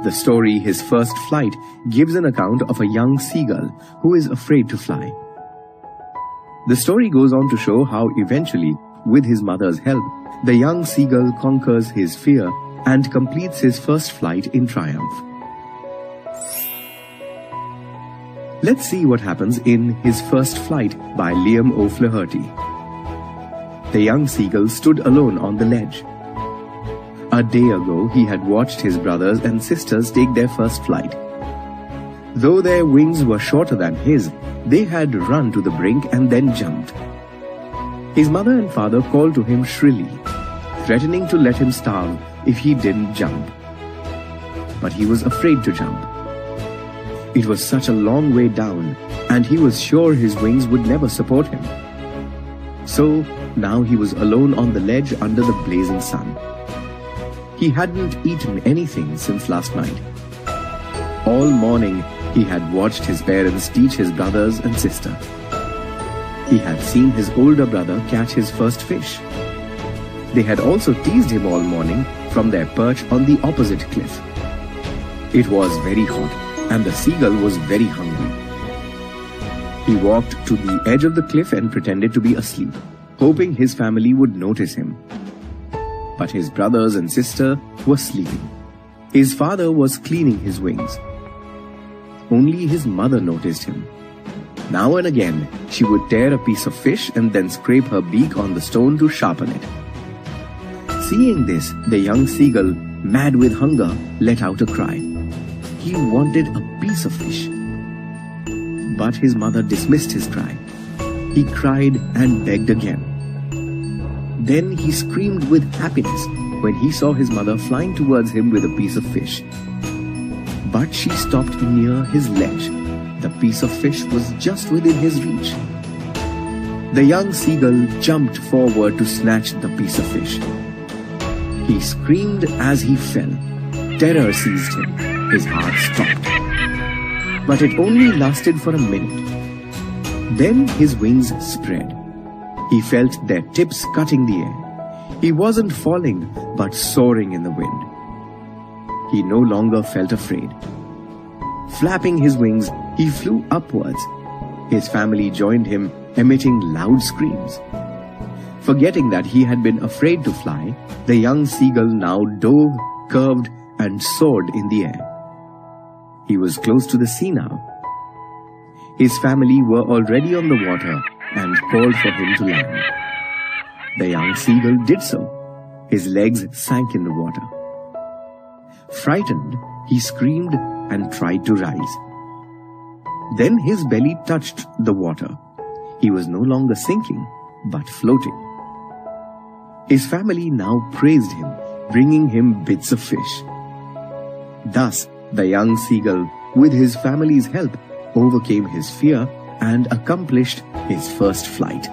The story His First Flight gives an account of a young seagull who is afraid to fly. The story goes on to show how eventually, with his mother's help, the young seagull conquers his fear and completes his first flight in triumph. Let's see what happens in His First Flight by Liam O'Flaherty. The young seagull stood alone on the ledge. A day ago, he had watched his brothers and sisters take their first flight. Though their wings were shorter than his, they had run to the brink and then jumped. His mother and father called to him shrilly, threatening to let him starve if he didn't jump. But he was afraid to jump. It was such a long way down, and he was sure his wings would never support him. So now he was alone on the ledge under the blazing sun. He hadn't eaten anything since last night. All morning he had watched his parents teach his brothers and sister. He had seen his older brother catch his first fish. They had also teased him all morning from their perch on the opposite cliff. It was very hot, and the seagull was very hungry. He walked to the edge of the cliff and pretended to be asleep, hoping his family would notice him. But his brothers and sister were sleeping. His father was cleaning his wings. Only his mother noticed him. Now and again, she would tear a piece of fish and then scrape her beak on the stone to sharpen it. Seeing this, the young seagull, mad with hunger, let out a cry. He wanted a piece of fish. But his mother dismissed his cry. He cried and begged again. Then he screamed with happiness when he saw his mother flying towards him with a piece of fish. But she stopped near his ledge. The piece of fish was just within his reach. The young seagull jumped forward to snatch the piece of fish. He screamed as he fell. Terror seized him. His heart stopped. But it only lasted for a minute. Then his wings spread. He felt their tips cutting the air. He wasn't falling, but soaring in the wind. He no longer felt afraid. Flapping his wings, he flew upwards. His family joined him, emitting loud screams. Forgetting that he had been afraid to fly, the young seagull now dove, curved, and soared in the air. He was close to the sea now. His family were already on the water and called for him to land. The young seagull did so. His legs sank in the water. Frightened, he screamed and tried to rise. Then his belly touched the water. He was no longer sinking, but floating. His family now praised him, bringing him bits of fish. Thus, the young seagull, with his family's help, overcame his fear and accomplished his first flight.